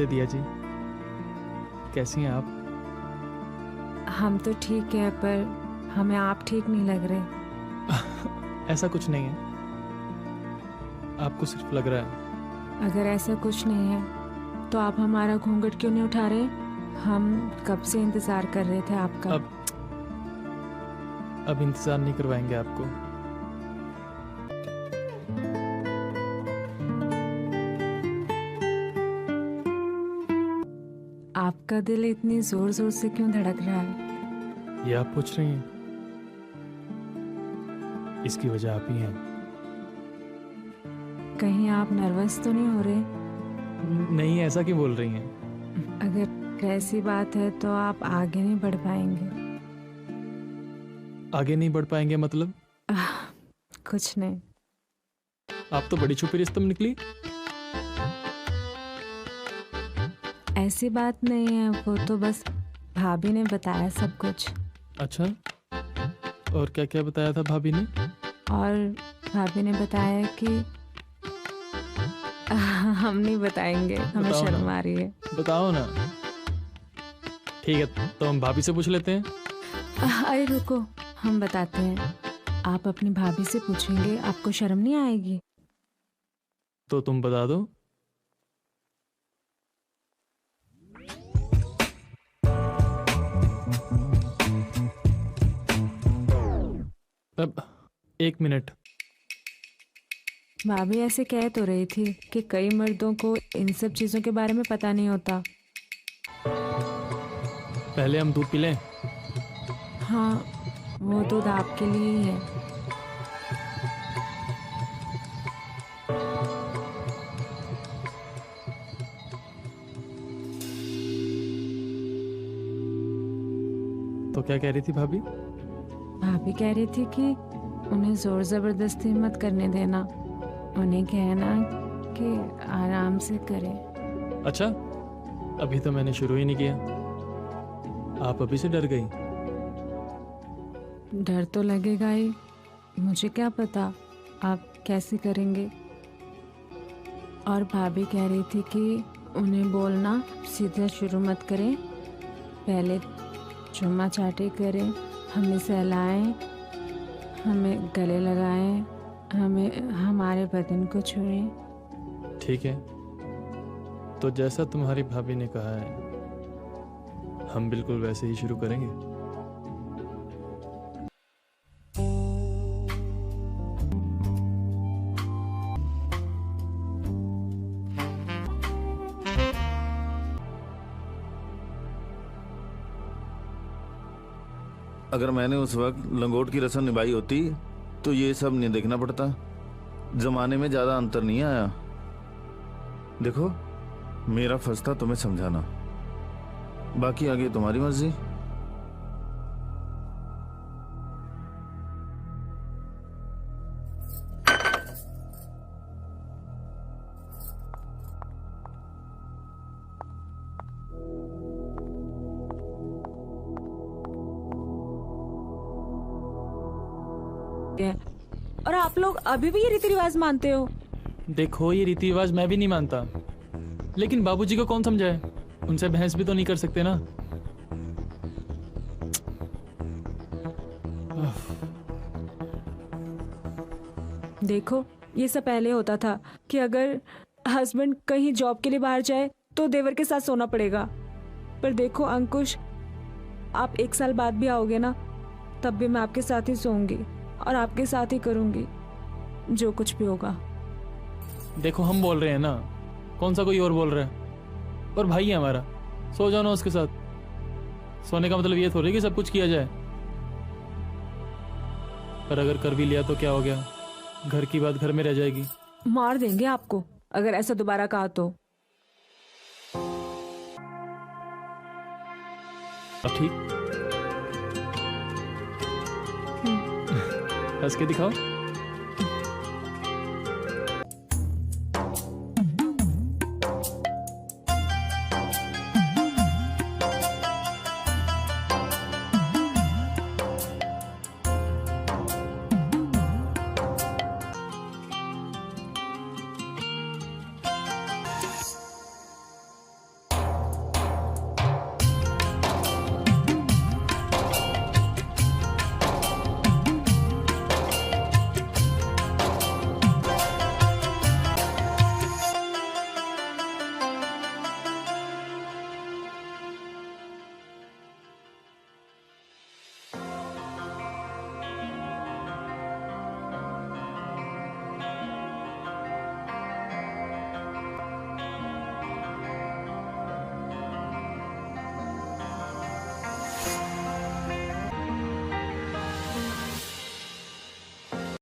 नमस्ते दिया जी, कैसी हैं आप? हम तो ठीक है, पर हमें आप ठीक नहीं लग रहे। ऐसा कुछ नहीं है, आपको सिर्फ लग रहा है। अगर ऐसा कुछ नहीं है तो आप हमारा घूंघट क्यों नहीं उठा रहे? हम कब से इंतजार कर रहे थे आपका। अब इंतजार नहीं करवाएंगे आपको। आपका दिल इतनी जोर जोर से क्यों धड़क रहा है? ये आप पूछ रही हैं? इसकी वजह आप ही हैं। कहीं आप नर्वस तो नहीं हो रहे? नहीं, ऐसा क्यों बोल रही हैं? अगर ऐसी बात है तो आप आगे नहीं बढ़ पाएंगे। आगे नहीं बढ़ पाएंगे मतलब? कुछ नहीं। आप तो बड़ी छुपी रिश्तम निकली। ऐसी बात नहीं है, वो तो बस भाभी ने बताया सब कुछ। अच्छा, और क्या क्या बताया था भाभी ने? और भाभी ने बताया कि हम नहीं बताएंगे, हमें बताओ शर्म ना। आ रही है। बताओ ना। ठीक है, तो हम भाभी से पूछ लेते हैं। अरे रुको, हम बताते हैं। आप अपनी भाभी से पूछेंगे, आपको शर्म नहीं आएगी? तो तुम बता दो। अब 1 मिनट। भाभी ऐसे कह तो रही थी कि कई मर्दों को इन सब चीजों के बारे में पता नहीं होता। पहले हम दूध पी लें। हाँ, वो दूध आपके लिए ही है। तो क्या कह रही थी भाभी? भाभी कह रही थी कि उन्हें जोर जबरदस्ती मत करने देना, उन्हें कहना कि आराम से करें। अच्छा, अभी तो मैंने शुरू ही नहीं किया, आप अभी से डर गई? डर तो लगेगा ही, मुझे क्या पता आप कैसे करेंगे। और भाभी कह रही थी कि उन्हें बोलना सीधा शुरू मत करें, पहले चुम्मा चाटी करें, हमें सहलाएं, हमें गले लगाएं, हमें हमारे बदन को छुएं। ठीक है, तो जैसा तुम्हारी भाभी ने कहा है हम बिल्कुल वैसे ही शुरू करेंगे। अगर मैंने उस वक्त लंगोट की रस्म निभाई होती तो ये सब नहीं देखना पड़ता। जमाने में ज्यादा अंतर नहीं आया। देखो, मेरा फर्ज था तुम्हें समझाना, बाकी आगे तुम्हारी मर्जी। और आप लोग अभी भी ये रीति रिवाज मानते हो? देखो, ये रीति रिवाज मैं भी नहीं मानता, लेकिन बाबूजी को कौन समझाए? उनसे बहस भी तो नहीं कर सकते ना। देखो, ये सब पहले होता था कि अगर हस्बैंड कहीं जॉब के लिए बाहर जाए तो देवर के साथ सोना पड़ेगा। पर देखो अंकुश, आप 1 साल बाद भी आओगे ना, तब भी मैं आपके साथ ही सोऊंगी और आपके साथ ही करूंगी जो कुछ भी होगा। देखो, हम बोल रहे हैं ना, कौन सा कोई और बोल रहा है? और भाई है हमारा, सो जाओ ना उसके साथ। सोने का मतलब ये थोड़ी कि सब कुछ किया जाए। पर अगर कर भी लिया तो क्या हो गया? घर की बात घर में रह जाएगी। मार देंगे आपको अगर ऐसा दोबारा कहा तो। अब ठीक, हंस के दिखाओ।